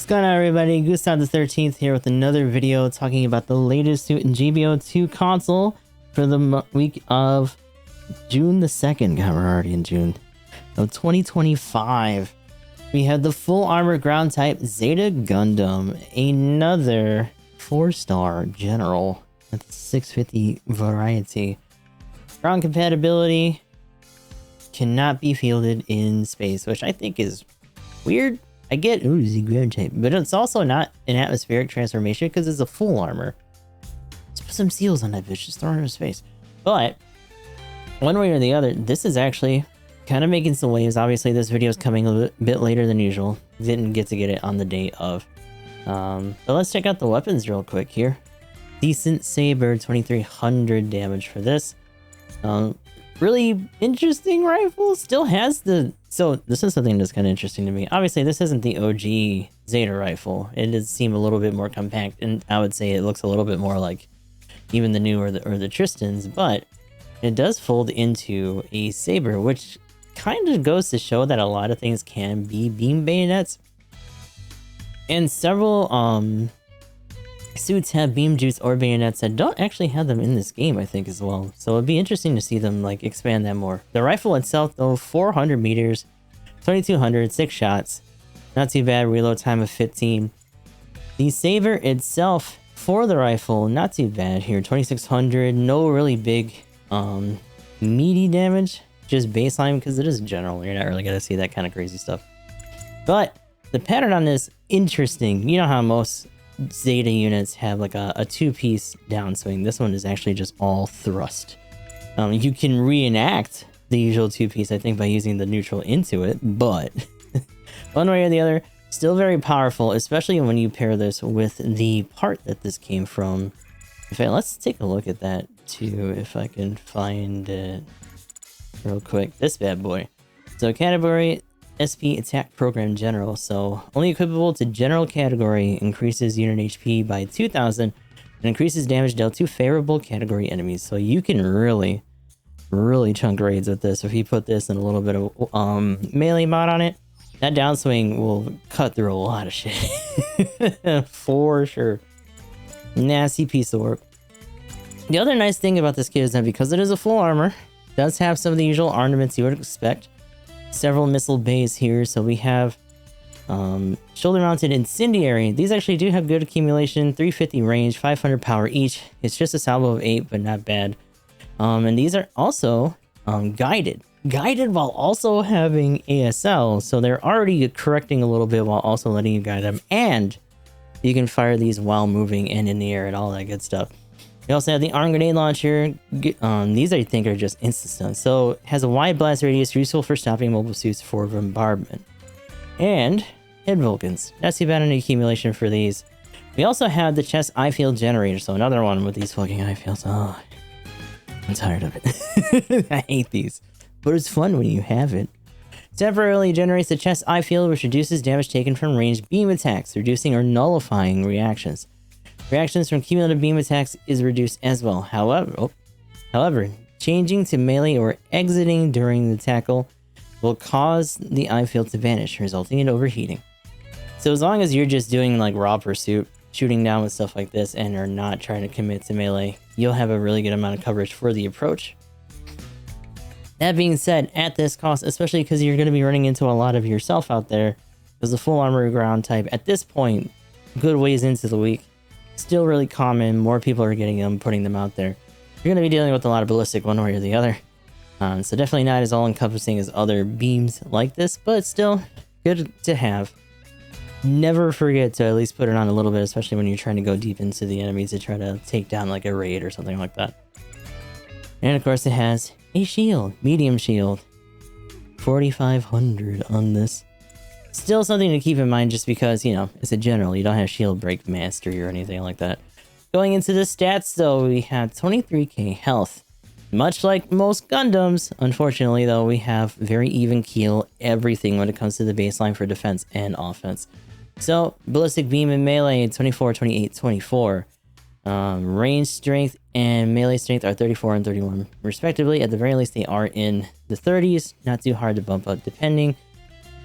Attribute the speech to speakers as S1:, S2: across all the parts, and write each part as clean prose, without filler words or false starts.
S1: What's going on, everybody? Gustav the 13th here with another video talking about the latest suit in GBO2 console for the week of June the 2nd. God, we're already in June of 2025. We have the full armor ground type Zeta Gundam, another 4-star general with 650 variety. Ground compatibility cannot be fielded in space, which I think is weird. I get the ground type, but it's also not an atmospheric transformation because it's a full armor. Let's put some seals on that bitch, just throw it in space. But one way or the other, this is actually kind of making some waves. Obviously, this video is coming a bit later than usual. Didn't get to get it on the day of. But let's check out the weapons real quick here. Decent saber, 2300 damage for this. Really interesting rifle. Still has the... So this is something that's kind of interesting to me. Obviously, this isn't the OG Zeta rifle. It does seem a little bit more compact, and I would say it looks a little bit more like even the new or the Tristans, but it does fold into a saber, which kind of goes to show that a lot of things can be beam bayonets. And several suits have beam juice or bayonets that don't actually have them in this game, I think, as well. So it'd be interesting to see them like expand that more. The rifle itself, though, 400 meters, 2200, 6 shots. Not too bad, reload time of 15. The saber itself for the rifle, not too bad here, 2600. No really big meaty damage, just baseline because it is general. You're not really gonna see that kind of crazy stuff. But the pattern on this, interesting. You know how most Zeta units have like a two-piece downswing. This one is actually just all thrust. You can reenact the usual two-piece, I think, by using the neutral into it, but one way or the other, still very powerful, especially when you pair this with the part that this came from. In fact, let's take a look at that too, if I can find it real quick. This bad boy. So category SP Attack Program General, so only equipable to General category, increases unit HP by 2000 and increases damage dealt to favorable category enemies. So you can really chunk raids with this. If you put this and a little bit of melee mod on it, that downswing will cut through a lot of shit. For sure. Nasty piece of work. The other nice thing about this kit is that because it is a full armor, it does have some of the usual ornaments you would expect. Several missile bays here, so we have shoulder mounted incendiary. These actually do have good accumulation, 350 range, 500 power each. It's just a salvo of 8, but not bad. And these are also guided while also having ASL, so they're already correcting a little bit while also letting you guide them, and you can fire these while moving and in the air and all that good stuff. We also have the arm grenade launcher. These I think are just instant stun. So it has a wide blast radius, useful for stopping mobile suits for bombardment. And head Vulcans. Not too bad on the accumulation for these. We also have the chest eye field generator. So another one with these fucking eye fields. Oh, I'm tired of it. I hate these. But it's fun when you have it. Temporarily generates the chest eye field, which reduces damage taken from ranged beam attacks, reducing or nullifying reactions. Reactions from cumulative beam attacks is reduced as well. However, changing to melee or exiting during the tackle will cause the eye field to vanish, resulting in overheating. So as long as you're just doing like raw pursuit, shooting down with stuff like this, and are not trying to commit to melee, you'll have a really good amount of coverage for the approach. That being said, at this cost, especially because you're going to be running into a lot of yourself out there, because the full armor ground type at this point, good ways into the week, still really common. More people are getting them, putting them out there. You're going to be dealing with a lot of ballistic one way or the other. So definitely not as all-encompassing as other beams like this, but still good to have. Never forget to at least put it on a little bit, especially when you're trying to go deep into the enemies to try to take down like a raid or something like that. And of course it has a shield, medium shield. 4500 on this. Still something to keep in mind just because, you know, it's a general. You don't have shield break mastery or anything like that. Going into the stats, though, we have 23k health. Much like most Gundams, unfortunately, though, we have very even keel everything when it comes to the baseline for defense and offense. So, ballistic beam and melee, 24, 28, 24. Range strength and melee strength are 34 and 31, respectively. At the very least, they are in the 30s. Not too hard to bump up, depending.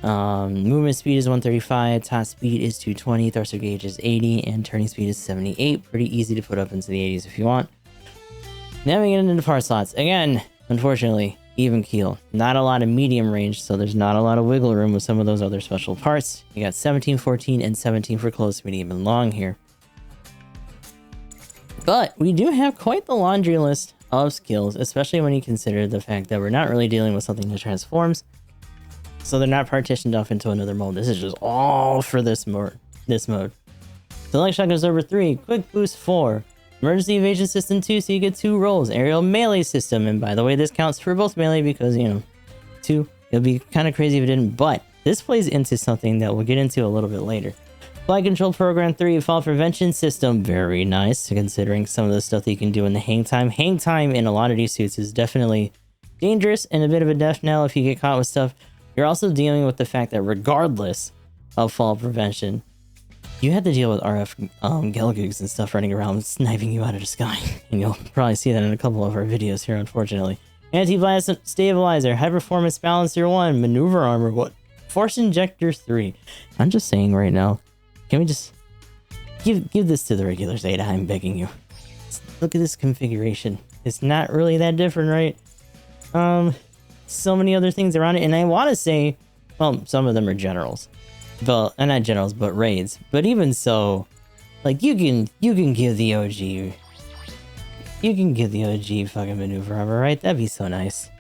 S1: Movement speed is 135, top speed is 220, thruster gauge is 80, and turning speed is 78. Pretty easy to put up into the 80s if you want. Now we get into the part slots. Again, unfortunately, even keel. Not a lot of medium range, so there's not a lot of wiggle room with some of those other special parts. You got 17, 14, and 17 for close, medium, and long here. But we do have quite the laundry list of skills, especially when you consider the fact that we're not really dealing with something that transforms. So they're not partitioned off into another mode. This is just all for this mode. Select shot goes over 3, quick boost 4, emergency evasion system 2, so you get 2 rolls, aerial melee system, and by the way, this counts for both melee because, you know, 2, it'll be kind of crazy if it didn't, but this plays into something that we'll get into a little bit later. Flight control program 3, fall prevention system, very nice, considering some of the stuff that you can do in the hang time. Hang time in a lot of these suits is definitely dangerous and a bit of a death knell if you get caught with stuff. You're also dealing with the fact that regardless of fall prevention, you have to deal with RF Gelgigs and stuff running around sniping you out of the sky. And you'll probably see that in a couple of our videos here, unfortunately. Anti-blast stabilizer, high performance balancer 1, maneuver armor, what? Force injector 3. I'm just saying right now, can we just give this to the regular Zeta? I'm begging you. Look at this configuration. It's not really that different, right? So many other things around it, and I want to say, well, some of them are generals, but not generals, but raids. But even so, like you can give the OG, fucking maneuver armor, right? That'd be so nice.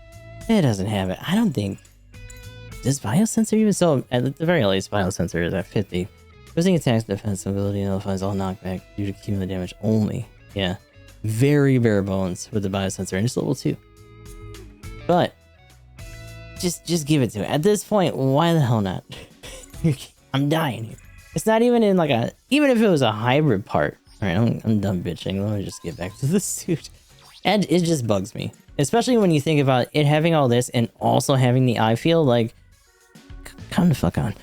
S1: It doesn't have it. I don't think. Does biosensor even? So at the very least, biosensor is at 50. Boosting attacks, defense ability nullifies all knockback due to cumulative damage only. Yeah, very bare bones with the biosensor, and it's level 2. But just give it to it. At this point, why the hell not? I'm dying here. It's not even in like a, even if it was a hybrid part. All right, I'm done bitching. Let me just get back to the suit. And it just bugs me, especially when you think about it having all this and also having the eye field. Like, come the fuck on.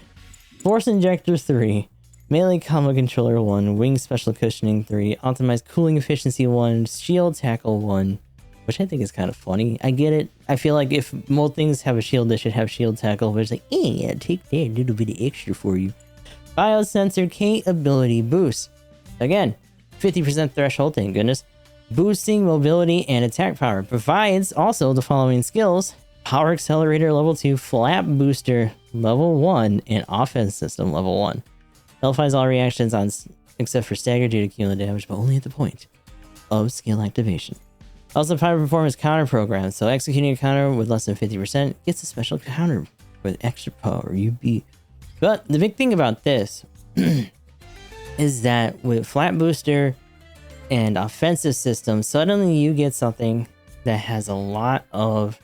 S1: Force injector 3, melee combo controller 1, wing special cushioning 3, optimized cooling efficiency 1, shield tackle 1. Which I think is kind of funny. I get it. I feel like if most things have a shield, they should have shield tackle. But it's like, yeah, take that little bit of extra for you. Biosensor K ability boost. Again, 50% threshold, thank goodness. Boosting mobility and attack power. Provides also the following skills. Power accelerator level 2, flap booster level 1, and offense system level 1. Nullifies all reactions on except for stagger due to cumulative damage, but only at the point of skill activation. Also, power performance counter program. So executing a counter with less than 50% gets a special counter with extra power. But the big thing about this is that with flat booster and offensive system, suddenly you get something that has a lot of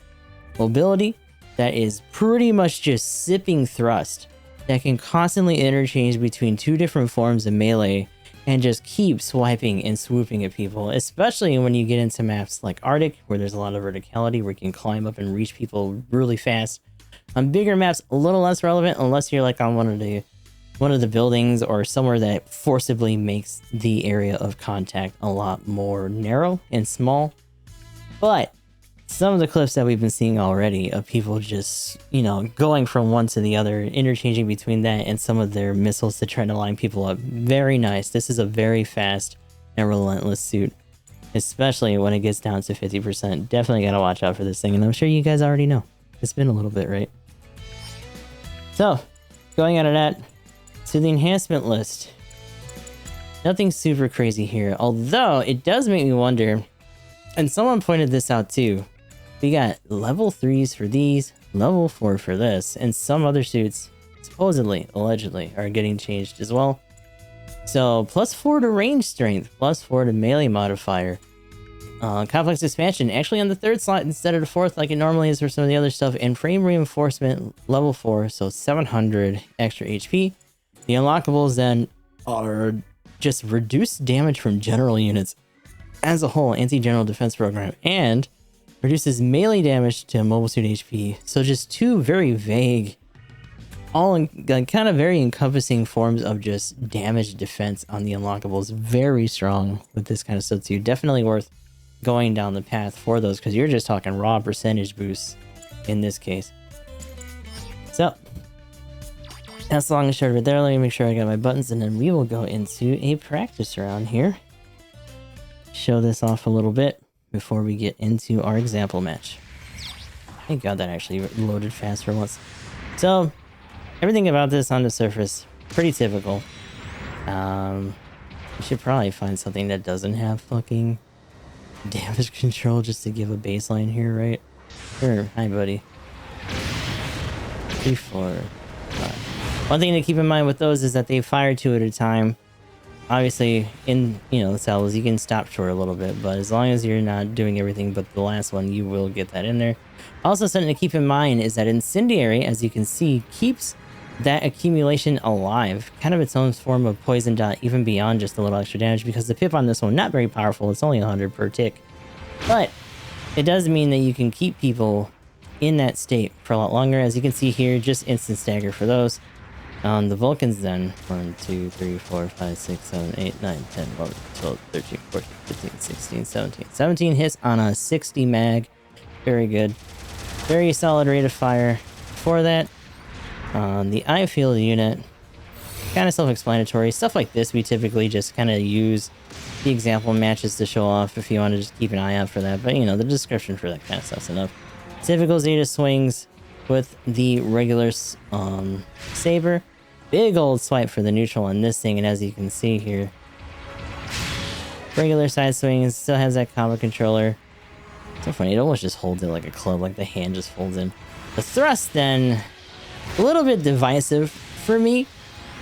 S1: mobility, that is pretty much just sipping thrust, that can constantly interchange between 2 different forms of melee and just keep swiping and swooping at people, especially when you get into maps like Arctic, where there's a lot of verticality, where you can climb up and reach people really fast. On bigger maps, a little less relevant, unless you're like on one of the buildings or somewhere that forcibly makes the area of contact a lot more narrow and small. But some of the clips that we've been seeing already of people just, you know, going from one to the other, interchanging between that and some of their missiles to try to line people up. Very nice. This is a very fast and relentless suit, especially when it gets down to 50%. Definitely gotta watch out for this thing, and I'm sure you guys already know. It's been a little bit, right? So, going out of that to the enhancement list. Nothing super crazy here, although it does make me wonder, and someone pointed this out too. We got level 3s for these, level 4 for this, and some other suits, supposedly, allegedly, are getting changed as well. So, +4 to range strength, +4 to melee modifier. Complex expansion, actually on the 3rd slot instead of the 4th like it normally is for some of the other stuff, and frame reinforcement, level 4, so 700 extra HP. The unlockables then are just reduced damage from general units as a whole, anti-general defense program, and reduces melee damage to mobile suit HP. So just 2 very vague, kind of very encompassing forms of just damage defense on the unlockables. Very strong with this kind of stuff too. Definitely worth going down the path for those, because you're just talking raw percentage boosts in this case. So That's the long and short of it there. Let me make sure I got my buttons, and then we will go into a practice round here. Show this off a little bit before we get into our example match. Thank God that actually loaded fast for once. So, everything about this on the surface, pretty typical. We should probably find something that doesn't have fucking damage control just to give a baseline here, right? Sure, hi buddy. 3, 4, 5. One thing to keep in mind with those is that they fire 2 at a time. Obviously, in, the cells, you can stop short a little bit, but as long as you're not doing everything but the last one, you will get that in there. Also, something to keep in mind is that Incendiary, as you can see, keeps that accumulation alive. Kind of its own form of poison dot, even beyond just a little extra damage, because the pip on this one, not very powerful. It's only 100 per tick. But it does mean that you can keep people in that state for a lot longer. As you can see here, just instant stagger for those. The Vulcans then, 1, 2, 3, 4, 5, 6, 7, 8, 9, 10, 11, 12, 13, 14, 15, 16, 17. 17 hits on a 60 mag. Very good. Very solid rate of fire for that. The eye field unit, kind of self-explanatory. Stuff like this we typically just kind of use the example matches to show off if you want to just keep an eye out for that. But the description for that kind of stuff's enough. Typical Zeta swings with the regular saber. Big old swipe for the neutral on this thing, and as you can see here, regular side swings, still has that combo controller. So funny, it almost just holds it like a club, like the hand just folds in. The thrust then, a little bit divisive for me.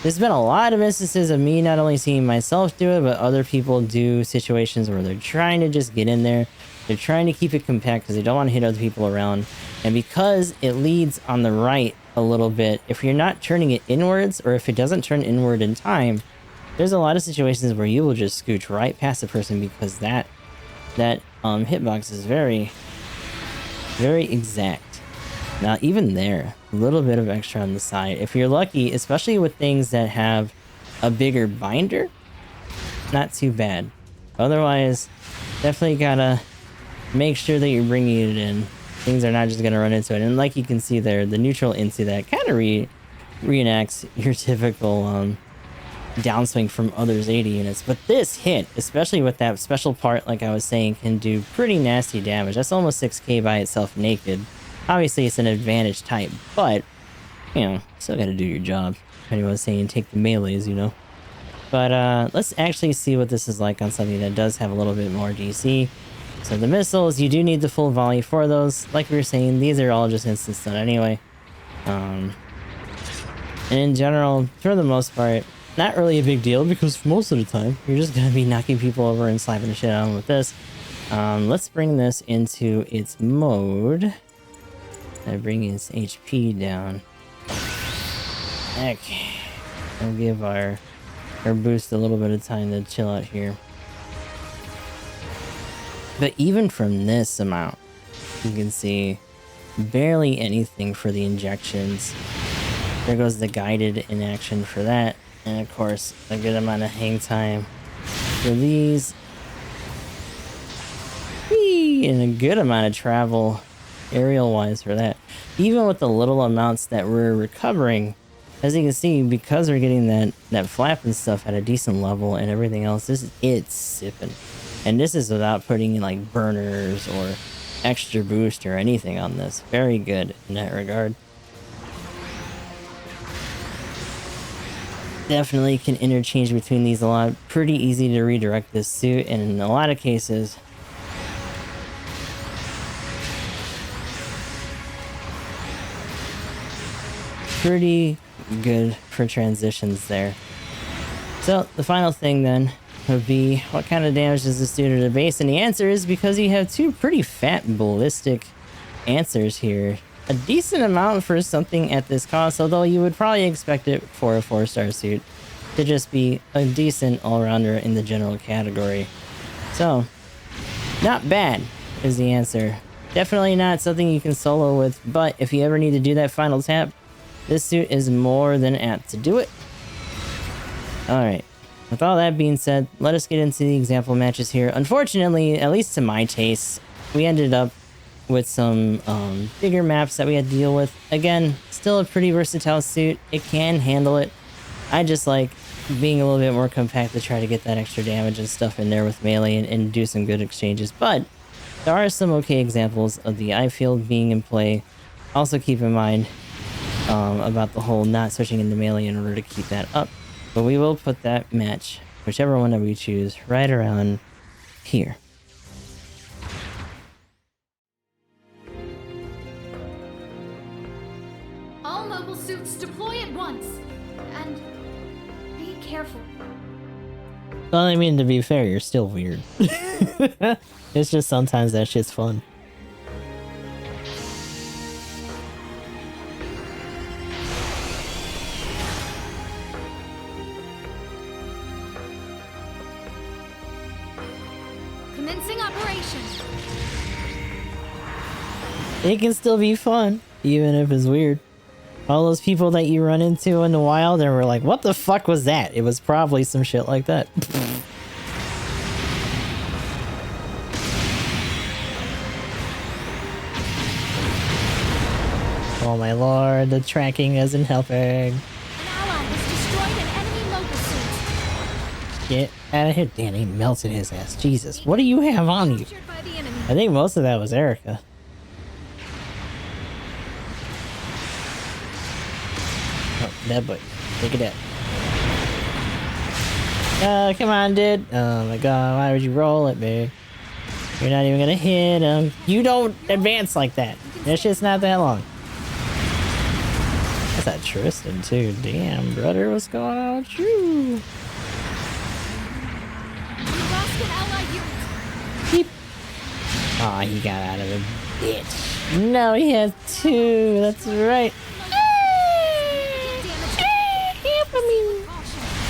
S1: There's been a lot of instances of me not only seeing myself do it, but other people do situations where they're trying to just get in there. They're trying to keep it compact because they don't want to hit other people around. And because it leads on the right a little bit, if you're not turning it inwards, or if it doesn't turn inward in time, there's a lot of situations where you will just scooch right past the person because that hitbox is very, very exact. Now, even there, a little bit of extra on the side. If you're lucky, especially with things that have a bigger binder, not too bad. Otherwise, definitely gotta make sure that you're bringing it in. Things are not just gonna run into it. And like you can see there, the neutral into that kind of reenacts your typical downswing from other Zeta units. But this hit, especially with that special part, like I was saying, can do pretty nasty damage. That's almost 6k by itself naked. Obviously, it's an advantage type, but, still gotta do your job. Anyone's saying take the melees, But, let's actually see what this is like on something that does have a little bit more DC. So the missiles, you do need the full volley for those. Like we were saying, these are all just instant stun anyway. And in general, for the most part, not really a big deal, because most of the time, you're just gonna be knocking people over and slapping the shit out of them with this. Let's bring this into its mode. And bring its HP down. Okay. We'll give our boost a little bit of time to chill out here. But even from this amount, you can see barely anything for the injections. There goes the guided in action for that. And of course, a good amount of hang time for these. Whee! And a good amount of travel aerial wise for that. Even with the little amounts that we're recovering, as you can see, because we're getting that flap and stuff at a decent level and everything else, it's sipping. And this is without putting in like burners or extra boost or anything on this. Very good in that regard. Definitely can interchange between these a lot. Pretty easy to redirect this suit, and in a lot of cases, pretty good for transitions there. So the final thing then would be, what kind of damage does this do to the base? And the answer is, because you have two pretty fat ballistic answers here, a decent amount for something at this cost, although you would probably expect it for a 4-star suit to just be a decent all-rounder in the general category. So, not bad is the answer. Definitely not something you can solo with, but if you ever need to do that final tap, this suit is more than apt to do it. Alright, with all that being said, let us get into the example matches here. Unfortunately, at least to my taste, we ended up with some bigger maps that we had to deal with. Again, still a pretty versatile suit. It can handle it. I just like being a little bit more compact to try to get that extra damage and stuff in there with melee and do some good exchanges. But there are some okay examples of the eye field being in play. Also keep in mind about the whole not switching into melee in order to keep that up. But we will put that match, whichever one that we choose, right around here.
S2: All mobile suits deploy at once. And be careful.
S1: Well, I mean, to be fair, you're still weird. It's just sometimes that shit's fun.
S2: Commencing operation.
S1: It can still be fun, even if it's weird. All those people that you run into in the wild and were like, what the fuck was that? It was probably some shit like that. Oh my lord, the tracking isn't helping.
S2: An ally has destroyed an enemy mobile suit.
S1: Get out of here. Damn, he melted his ass. Jesus, what do you have on you?
S2: Captured by the enemy.
S1: I think most of that was Erica. Oh, that boy. Take it out. Come on, dude. Oh my god, why would you roll it, babe? You're not even gonna hit him. You don't advance like that. That shit's not that long. That's that Tristan, too. Damn, brother, what's going on with you?
S2: We lost an allied unit.
S1: Beep. Aw, he got out of it, bitch. No, he has two. That's right. Help me.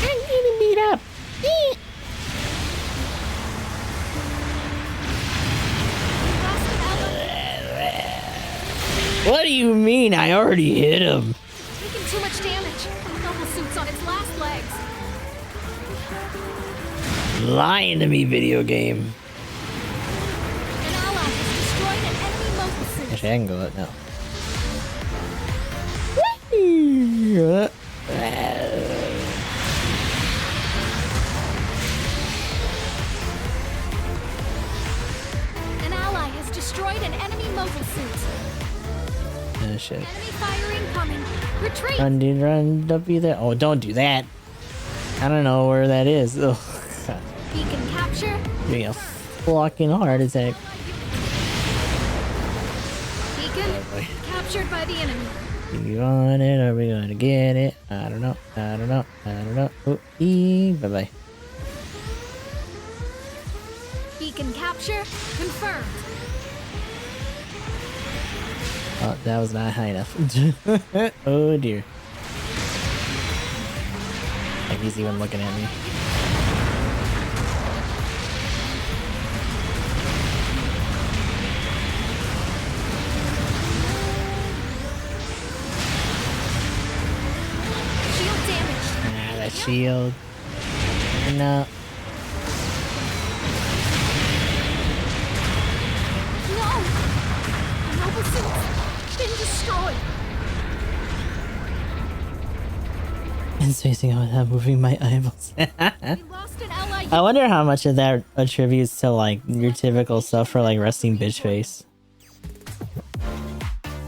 S1: I'm getting beat up. What do you mean? I already hit him.
S2: Taking too much damage. Mobile suit's on its last legs.
S1: Lying to me, video game.
S2: An ally has destroyed an enemy mobile suit.
S1: Actually, I can go out now.
S2: An ally has destroyed an enemy mobile suit.
S1: Oh, shit.
S2: Enemy fire incoming. Retreat.
S1: Run, dude, run. Don't be there. Oh, don't do that. I don't know where that is. Oh, God.
S2: Beacon capture.
S1: Give me a fucking heart attack.
S2: Beacon captured by the enemy.
S1: Do you want it? Are we gonna get it? I don't know. I don't know. I don't know. Oh, bye-bye.
S2: Beacon capture confirmed.
S1: Oh, that was not high enough. Oh, dear. Like he's even looking at me.
S2: Shield damaged.
S1: Ah, that shield. No.
S2: No! The mobile suit's been destroyed.
S1: And spacing out without moving my eyeballs.
S2: We lost an ally.
S1: I wonder how much of that attributes to like your typical stuff for like resting bitch face.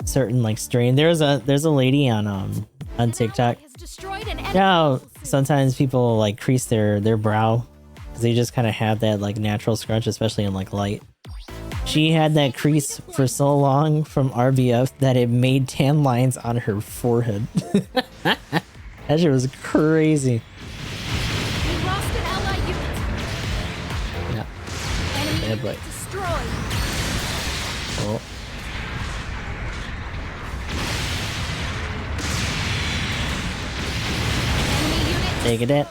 S1: Certain like strain. There's a lady on TikTok.
S2: Has destroyed an enemy.
S1: Now sometimes people like crease their brow because they just kind of have that like natural scrunch, especially in like light. She had that crease for so long from RBF that it made tan lines on her forehead. That shit was crazy.
S2: We lost an ally unit.
S1: Yeah.
S2: Enemy
S1: Yeah,
S2: unit
S1: but-
S2: destroyed.
S1: Oh.
S2: Enemy unit
S1: Take it out.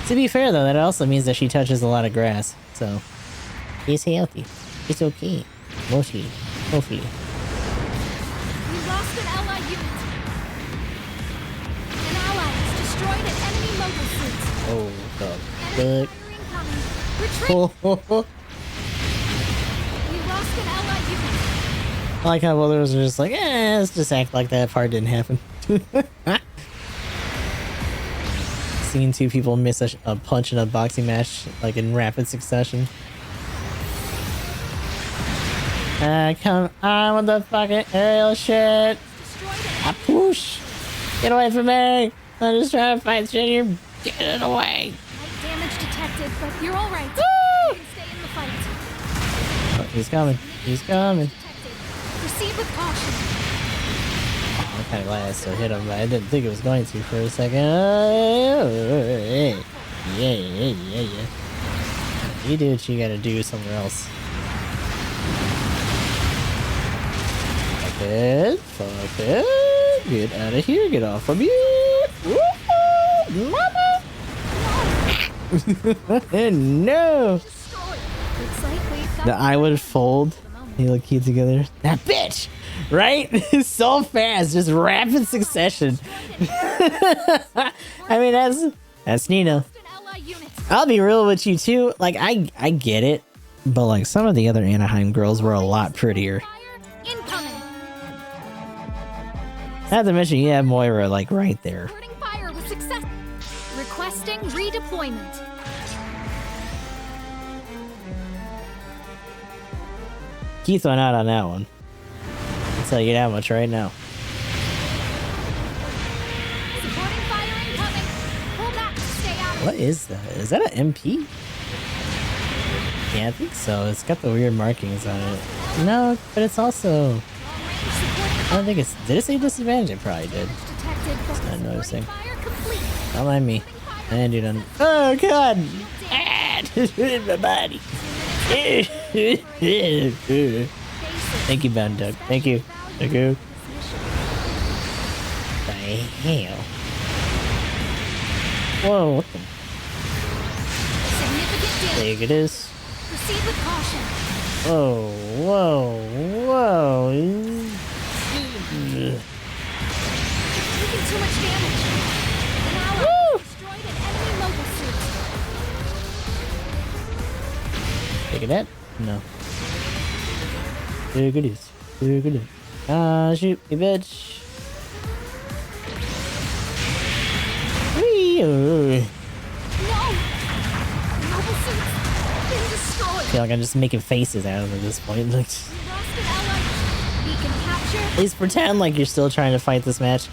S1: To be fair though, that also means that she touches a lot of grass, so it's healthy. It's okay. Mostly. Hopefully.
S2: We lost an ally unit. An ally has destroyed an enemy mobile suit.
S1: Oh, the
S2: Enemy
S1: fuck.
S2: fire incoming. Retreat! We lost an allied unit.
S1: I like how others are just like, let's just act like that part didn't happen. Seeing two people miss a punch in a boxing match, like in rapid succession. Come on with the fucking aerial shit. I push. Get away from me. I'm just trying to fight shit. You're getting away.
S2: Light damage detected, but you're all right.
S1: Woo!
S2: You can stay in the fight.
S1: Oh, he's coming. He's coming.
S2: Detected. Proceed with caution.
S1: Oh, I'm kind of glad I still hit him, but I didn't think it was going to for a second. Yeah. You do what you gotta do somewhere else. Fuck it. Get out of here. Get off of me. Mama. No.
S2: Destroyed. Looks like we've got
S1: The I would fold. They look cute together. That bitch, right? So fast, just rapid succession. I mean, that's Nina.
S2: an allied unit.
S1: I'll be real with you too. Like, I get it, but like some of the other Anaheim girls were a lot prettier.
S2: Fire incoming.
S1: Not to mention you have Moira like right there.
S2: Reporting fire with success. Requesting redeployment.
S1: Keith went out on that one. I'll tell you that much right now.
S2: Supporting fire incoming. Pull back to stay out of
S1: What is that? Is that an MP? Yeah, I think so. It's got the weird markings on it. No, but it's also...
S2: long range supporting
S1: I don't think it's... Did it say disadvantage? It probably did.
S2: detected.
S1: Not noticing.
S2: Fire complete.
S1: Don't mind me. I didn't do nothing. Oh, God! Ah, in my body. Thank you, Bound Duck. Thank you. Thank you. The hell? Whoa, what the...
S2: Significant damage.
S1: There it is.
S2: Proceed with caution.
S1: Whoa.
S2: Taking too much damage. An ally destroyed an enemy mobile suit.
S1: Take that? No. There it is. Ah, shoot me, bitch. Whee!
S2: No! Mobile suits been destroyed.
S1: I feel like I'm just making faces at him at this point. Like,
S2: We lost an ally. Beacon captured.
S1: at least pretend like you're still trying to fight this match.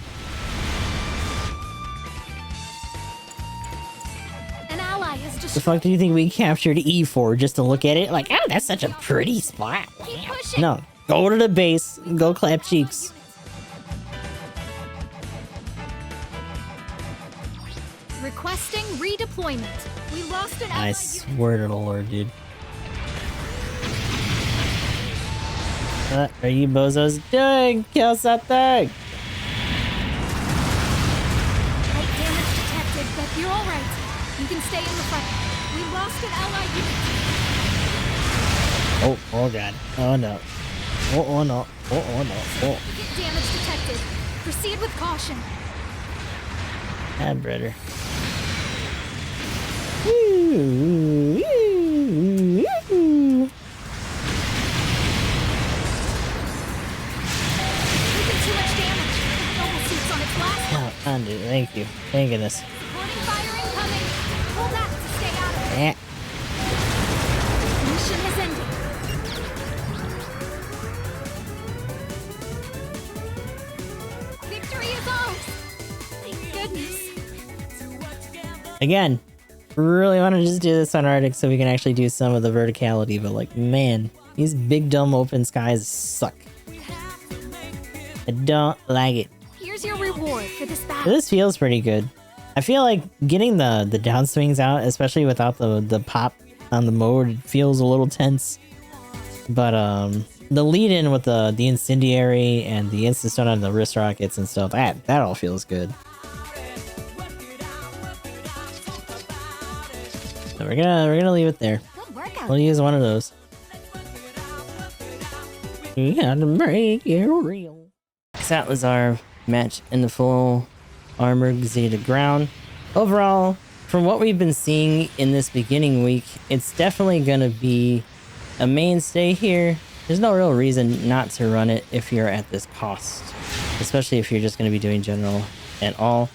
S2: An ally has
S1: The
S2: destroyed.
S1: fuck do you think we captured E for? Just to look at it? Like, oh, that's such a pretty spot.
S2: Keep pushing.
S1: No, go to the base. Go clap cheeks.
S2: Requesting redeployment. We lost an ally.
S1: I swear to the Lord, dude. What are you bozos doing? Kill something!
S2: Light damage detected, but you're all right. You can stay in the fight. We lost an allied unit.
S1: Oh god. Oh no. Oh no. Oh no. Oh.
S2: Significant damage detected. Proceed with caution.
S1: Bad brother.
S2: Taking too much damage. Mobile suits on its last.
S1: Oh, undo. Thank you. Thank goodness.
S2: Supporting fire incoming. Pull back to stay out of it.
S1: Eh.
S2: Mission has ended. Victory is ours. Thank goodness.
S1: Again, really want to just do this on Arctic so we can actually do some of the verticality, but like, man, these big dumb open skies suck. I don't like it.
S2: Here's your reward for this battle.
S1: This feels pretty good. I feel like getting the downswings out, especially without the pop on the mode, feels a little tense. But the lead in with the incendiary and the instant stun on the wrist rockets and stuff, that all feels good. So we're gonna leave it there.
S2: Good workout.
S1: We'll use one of those. You gotta make it real. So that was our match in the full armored Zeta ground. Overall, from what we've been seeing in this beginning week, it's definitely going to be a mainstay here. There's no real reason not to run it if you're at this cost, especially if you're just going to be doing general at all.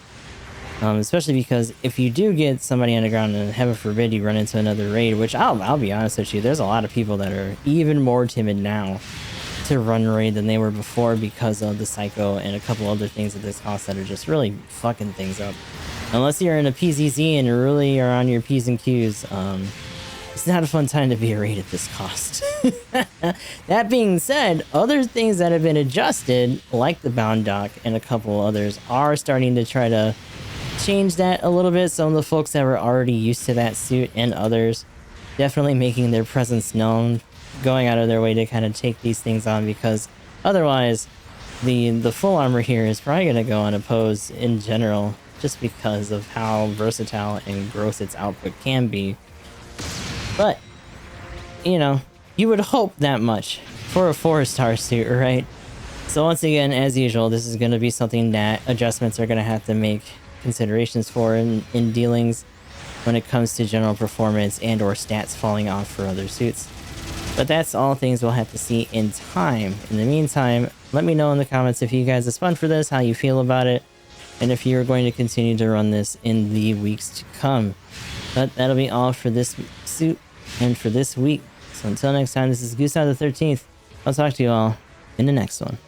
S1: Especially because if you do get somebody underground and heaven forbid you run into another raid, which I'll be honest with you, there's a lot of people that are even more timid now to run raid than they were before because of the psycho and a couple other things at this cost that are just really fucking things up. Unless you're in a PZZ and really are on your P's and Q's, it's not a fun time to be a raid at this cost. That being said, other things that have been adjusted, like the bound dock and a couple others, are starting to try to change that a little bit. Some of the folks that were already used to that suit and others definitely making their presence known, going out of their way to kind of take these things on, because otherwise the full armor here is probably going to go unopposed in general, just because of how versatile and gross its output can be. But, you know, you would hope that much for a 4-star suit, right? So once again, as usual, this is going to be something that adjustments are going to have to make considerations for in dealings when it comes to general performance and or stats falling off for other suits. But that's all things we'll have to see in time. In the meantime, let me know in the comments if you guys have spun for this, how you feel about it, and if you're going to continue to run this in the weeks to come. But that'll be all for this suit and for this week. So until next time, this is Gundam the 13th. I'll talk to you all in the next one.